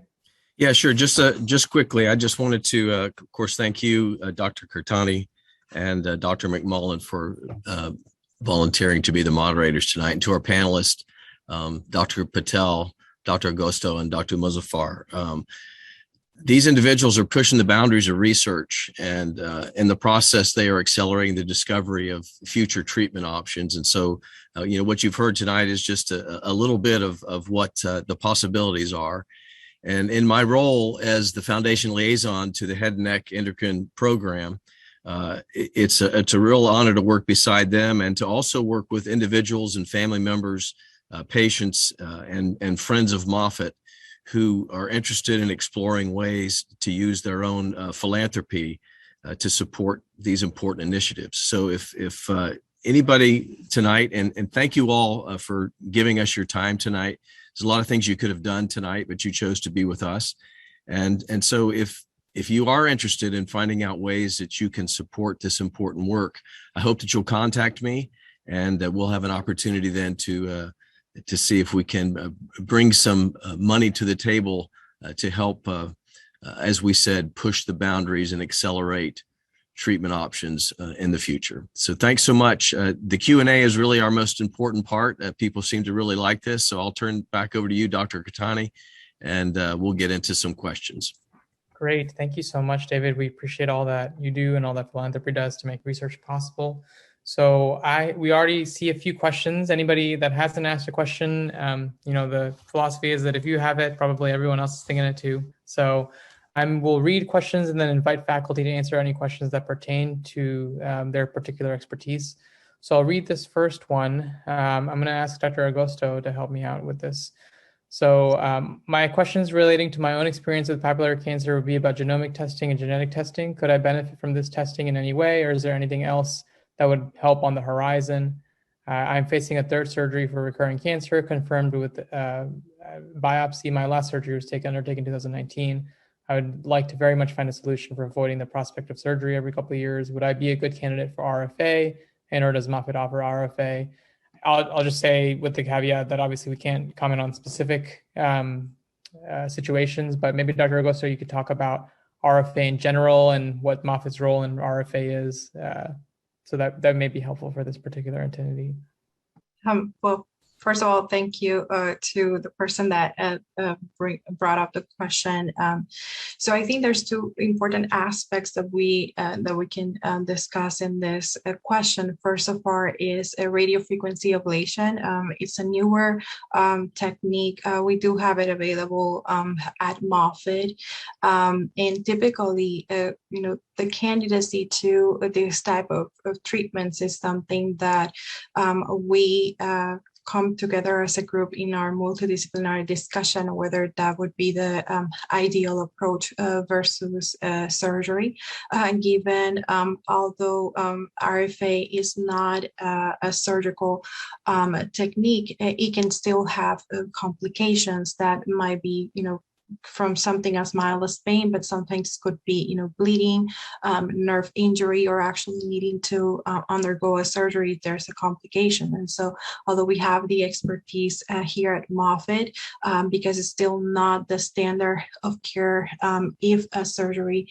Yeah, sure. Just quickly, I just wanted to, of course, thank you, Dr. Kirtane and Dr. McMullen for volunteering to be the moderators tonight, and to our panelists, Dr. Patel, Dr. Agosto, and Dr. Muzaffar. These individuals are pushing the boundaries of research, and in the process, they are accelerating the discovery of future treatment options. And so, what you've heard tonight is just a little bit of what the possibilities are. And in my role as the foundation liaison to the Head Neck-Endocrine Program, it's a real honor to work beside them and to also work with individuals and family members, patients, and friends of Moffitt who are interested in exploring ways to use their own philanthropy to support these important initiatives. So if anybody tonight, and thank you all for giving us your time tonight. There's a lot of things you could have done tonight, but you chose to be with us. And so if you are interested in finding out ways that you can support this important work, I hope that you'll contact me, and we'll have an opportunity then to see if we can bring some money to the table to help, as we said, push the boundaries and accelerate treatment options in the future. So thanks so much. The Q&A is really our most important part. People seem to really like this. So I'll turn back over to you, Dr. Kirtane, and we'll get into some questions. Great. Thank you so much, David. We appreciate all that you do and all that philanthropy does to make research possible. So we already see a few questions. Anybody that hasn't asked a question, the philosophy is that if you have it, probably everyone else is thinking it too. So will read questions and then invite faculty to answer any questions that pertain to their particular expertise. So I'll read this first one. I'm going to ask Dr. Agosto to help me out with this. So my questions relating to my own experience with papillary cancer would be about genomic testing and genetic testing. Could I benefit from this testing in any way, or is there anything else that would help on the horizon? I'm facing a third surgery for recurring cancer confirmed with biopsy. My last surgery was undertaken in 2019. I would like to very much find a solution for avoiding the prospect of surgery every couple of years. Would I be a good candidate for RFA, and or does Moffitt offer RFA? I'll just say with the caveat that obviously we can't comment on specific situations, but maybe Dr. Agosto, you could talk about RFA in general and what Moffitt's role in RFA is. So that may be helpful for this particular entity. Well, first of all, thank you to the person that brought up the question. So I think there's two important aspects that we can discuss in this question. First of all is a radiofrequency ablation. It's a newer technique. We do have it available at Moffitt, and typically, the candidacy to this type of treatments is something that we come together as a group in our multidisciplinary discussion, whether that would be the ideal approach versus surgery. Given, although RFA is not a surgical technique, it can still have complications that might be, from something as mild as pain, but sometimes could be, bleeding, nerve injury, or actually needing to undergo a surgery if there's a complication. And so, although we have the expertise here at Moffitt, because it's still not the standard of care, if a surgery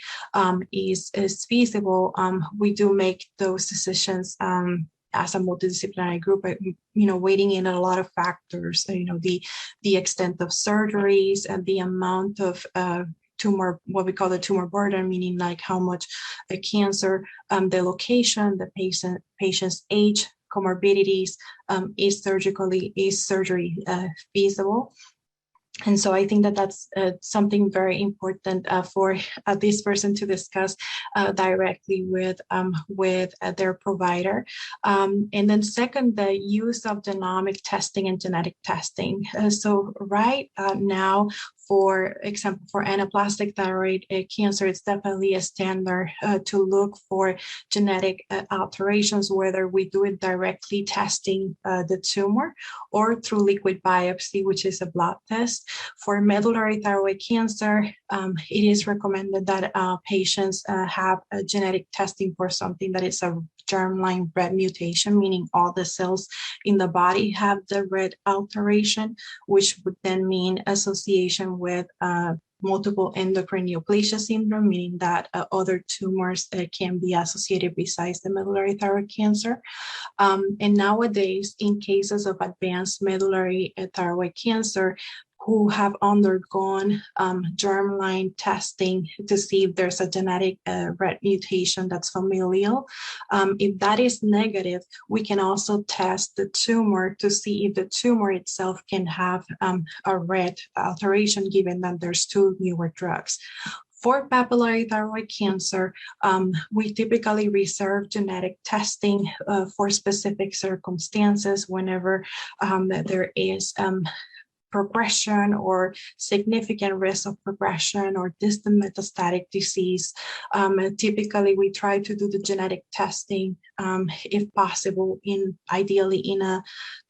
is feasible, we do make those decisions as a multidisciplinary group, weighing in a lot of factors, the extent of surgeries and the amount of tumor, what we call the tumor burden, meaning like how much the cancer, the location, the patient's age, comorbidities, is surgery feasible. And so I think that that's something very important for this person to discuss directly with their provider. And then second, the use of genomic testing and genetic testing. So right now, for example, for anaplastic thyroid cancer, it's definitely a standard to look for genetic alterations, whether we do it directly testing the tumor or through liquid biopsy, which is a blood test. For medullary thyroid cancer, it is recommended that patients have a genetic testing for something that is a germline red mutation, meaning all the cells in the body have the red alteration, which would then mean association with multiple endocrine neoplasia syndrome, meaning that other tumors can be associated besides the medullary thyroid cancer. And nowadays, in cases of advanced medullary thyroid cancer, who have undergone germline testing to see if there's a genetic red mutation that's familial. If that is negative, we can also test the tumor to see if the tumor itself can have a red alteration, given that there's two newer drugs. For papillary thyroid cancer, we typically reserve genetic testing for specific circumstances whenever there is progression or significant risk of progression or distant metastatic disease. Typically, we try to do the genetic testing, if possible, ideally in a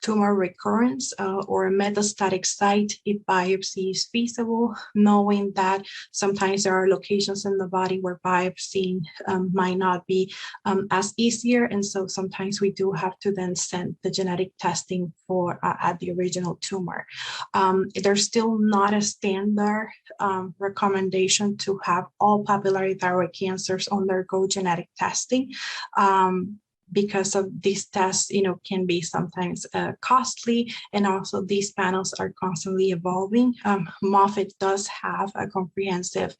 tumor recurrence or a metastatic site if biopsy is feasible, knowing that sometimes there are locations in the body where biopsying might not be as easier. And so sometimes we do have to then send the genetic testing for at the original tumor. There's still not a standard recommendation to have all papillary thyroid cancers undergo genetic testing. Because of these tests, can be sometimes costly, and also these panels are constantly evolving. Moffitt does have a comprehensive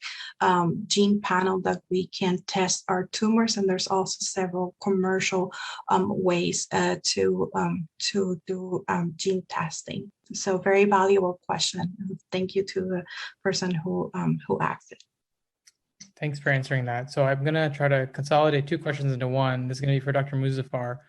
gene panel that we can test our tumors, and there's also several commercial ways to do gene testing. So very valuable question. Thank you to the person who asked it. Thanks for answering that. So I'm going to try to consolidate two questions into one. This is going to be for Dr. Muzaffar.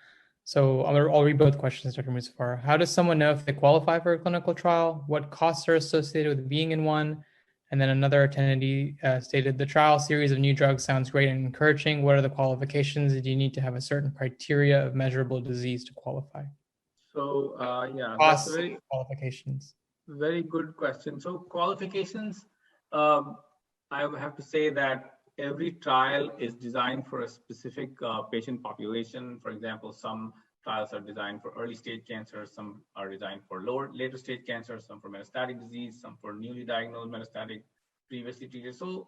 So I'll read both questions, Dr. Muzaffar. How does someone know if they qualify for a clinical trial? What costs are associated with being in one? And then another attendee stated, the trial series of new drugs sounds great and encouraging. What are the qualifications? Do you need to have a certain criteria of measurable disease to qualify? So yeah, costs, that's very qualifications. Very good question. So qualifications, I would have to say that every trial is designed for a specific patient population. For example, some trials are designed for early stage cancer, some are designed for later stage cancer, some for metastatic disease, some for newly diagnosed metastatic, previously treated. So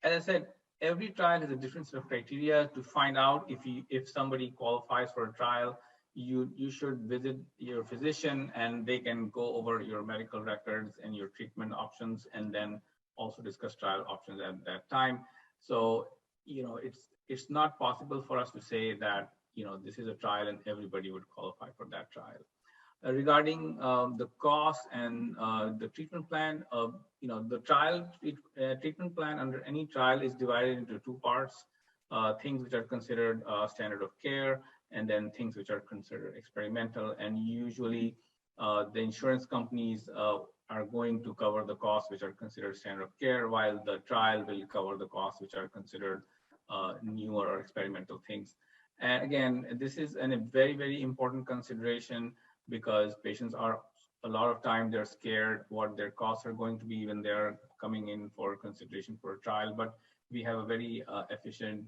as I said, every trial has a different set of criteria to find out if somebody qualifies for a trial. You should visit your physician and they can go over your medical records and your treatment options, and then also discuss trial options at that time. So, it's not possible for us to say that, this is a trial and everybody would qualify for that trial. Regarding the cost and the treatment plan, the treatment plan under any trial is divided into two parts, things which are considered standard of care, and then things which are considered experimental. And usually the insurance companies are going to cover the costs which are considered standard of care, while the trial will cover the costs which are considered newer or experimental things. And again, this is a very, very important consideration because patients are a lot of time they're scared what their costs are going to be when they're coming in for consideration for a trial. But we have a very efficient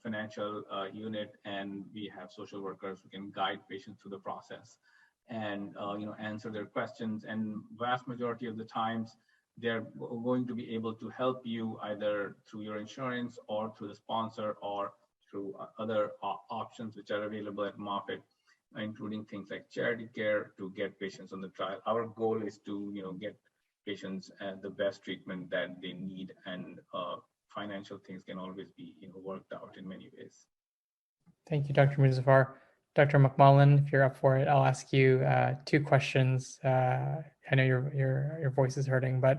financial unit, and we have social workers who can guide patients through the process and answer their questions. And vast majority of the times, they're going to be able to help you either through your insurance or through the sponsor or through other options which are available at Moffitt, including things like charity care to get patients on the trial. Our goal is to get patients the best treatment that they need, and financial things can always be worked out in many ways. Thank you, Dr. Muzaffar. Dr. McMullen, if you're up for it, I'll ask you two questions. I know your voice is hurting, but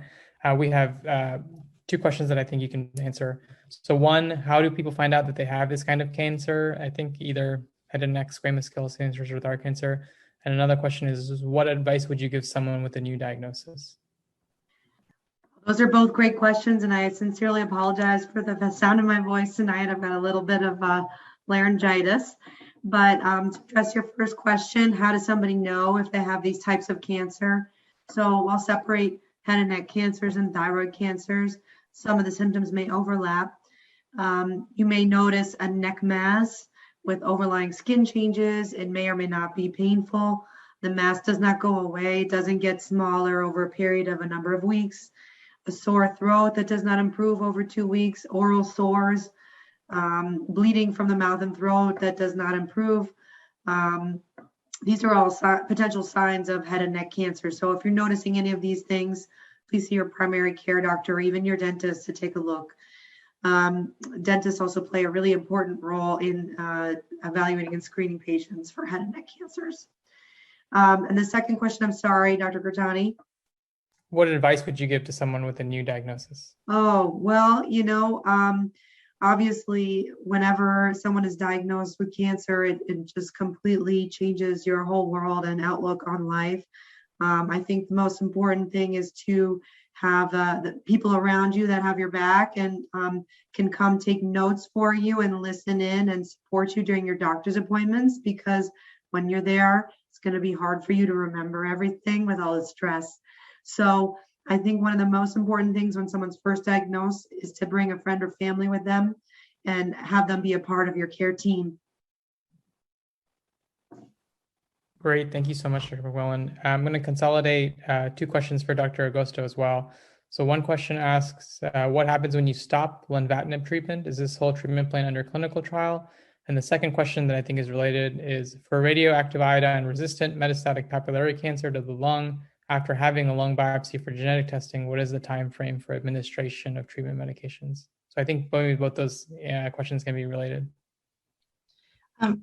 we have two questions that I think you can answer. So one, how do people find out that they have this kind of cancer? I think either head and neck squamous cell cancers or thyroid cancer. And another question is, what advice would you give someone with a new diagnosis? Those are both great questions, and I sincerely apologize for the sound of my voice tonight. I've got a little bit of laryngitis. But to address your first question, how does somebody know if they have these types of cancer? So I'll separate head and neck cancers and thyroid cancers. Some of the symptoms may overlap. You may notice a neck mass with overlying skin changes. It may or may not be painful. The mass does not go away, doesn't get smaller over a period of a number of weeks. A sore throat that does not improve over 2 weeks, oral sores, bleeding from the mouth and throat that does not improve. These are all potential signs of head and neck cancer. So if you're noticing any of these things, please see your primary care doctor or even your dentist to take a look. Dentists also play a really important role in evaluating and screening patients for head and neck cancers. And the second question, I'm sorry, Dr. Kirtane. What advice would you give to someone with a new diagnosis? Oh, well, obviously, whenever someone is diagnosed with cancer, it just completely changes your whole world and outlook on life. I think the most important thing is to have the people around you that have your back and can come take notes for you and listen in and support you during your doctor's appointments, because when you're there, it's going to be hard for you to remember everything with all the stress. So I think one of the most important things when someone's first diagnosed is to bring a friend or family with them and have them be a part of your care team. Great. Thank you so much, Dr. McMullen. I'm going to consolidate two questions for Dr. Agosto as well. So one question asks, what happens when you stop lenvatinib treatment? Is this whole treatment plan under clinical trial? And the second question that I think is related is, for radioactive iodine-resistant metastatic papillary cancer to the lung, after having a lung biopsy for genetic testing, what is the time frame for administration of treatment medications? So I think both those questions can be related.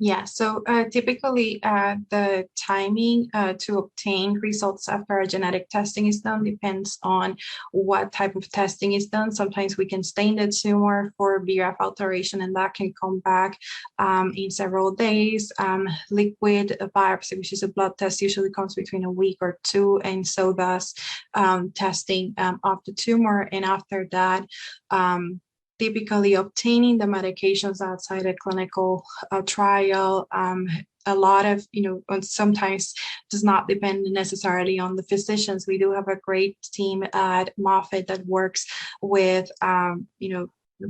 Yeah, so typically the timing to obtain results after a genetic testing is done depends on what type of testing is done. Sometimes we can stain the tumor for BRAF alteration, and that can come back in several days. Liquid biopsy, which is a blood test, usually comes between a week or two, and so does testing of the tumor. And after that, typically obtaining the medications outside a clinical trial, a lot of, sometimes does not depend necessarily on the physicians. We do have a great team at Moffitt that works with,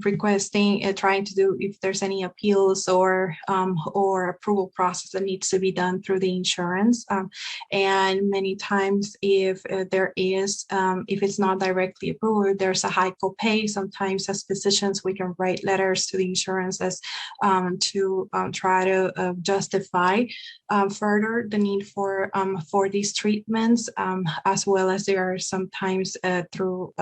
requesting, trying to do if there's any appeals or approval process that needs to be done through the insurance. And many times, if there is, if it's not directly approved, there's a high copay. Sometimes as physicians, we can write letters to the insurance as to try to justify further the need for these treatments, as well as there are sometimes through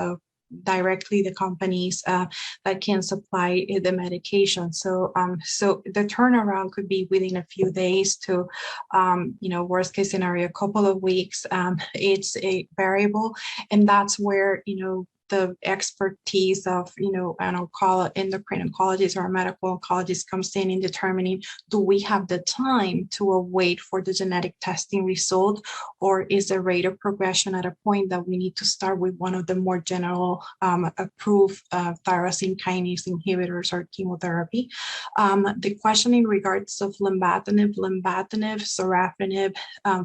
directly the companies that can supply the medication. So the turnaround could be within a few days to, worst case scenario, a couple of weeks. It's a variable, and that's where, the expertise of, an endocrine oncologist or a medical oncologist comes in determining, do we have the time to await for the genetic testing result, or is the rate of progression at a point that we need to start with one of the more general approved tyrosine kinase inhibitors or chemotherapy? The question in regards of lenvatinib, sorafenib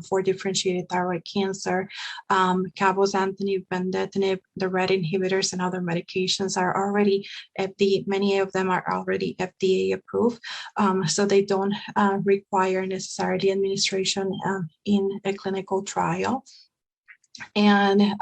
for differentiated thyroid cancer, cabozantinib, bendetinib, the RET inhibitors and other medications are already many of them are already FDA approved, so they don't require necessarily administration in a clinical trial. And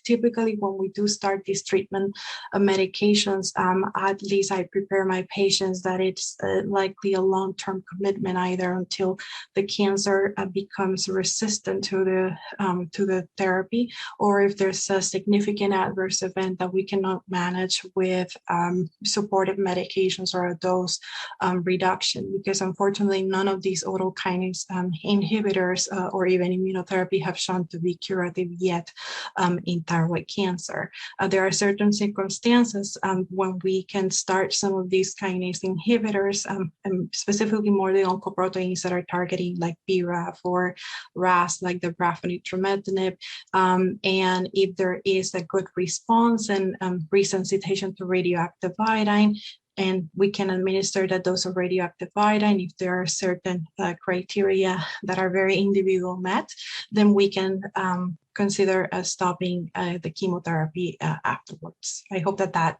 typically when we do start these treatment medications, at least I prepare my patients that it's likely a long-term commitment, either until the cancer becomes resistant to the therapy, or if there's a significant adverse event that we cannot manage with supportive medications or a dose reduction, because unfortunately none of these oral kinase inhibitors or even immunotherapy have shown to be curative yet in thyroid cancer. There are certain circumstances when we can start some of these kinase inhibitors, and specifically more the oncoproteins that are targeting like BRAF or RAS, like the brafenitrametinib. And if there is a good response and resensitization to radioactive iodine, and we can administer that dose of radioactive iodine, if there are certain criteria that are very individual met, then we can consider stopping the chemotherapy afterwards. I hope that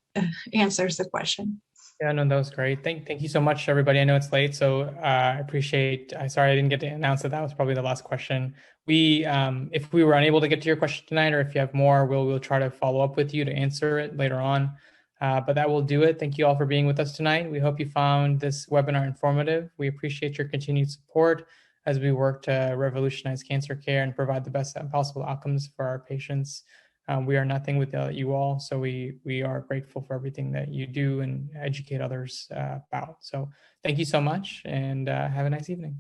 answers the question. Yeah, no, that was great. Thank you so much, everybody. I know it's late, so I appreciate. Sorry I didn't get to announce that was probably the last question. If we were unable to get to your question tonight, or if you have more, we'll try to follow up with you to answer it later on. But that will do it. Thank you all for being with us tonight. We hope you found this webinar informative. We appreciate your continued support as we work to revolutionize cancer care and provide the best possible outcomes for our patients. We are nothing without you all, so we are grateful for everything that you do and educate others about. So thank you so much, and have a nice evening.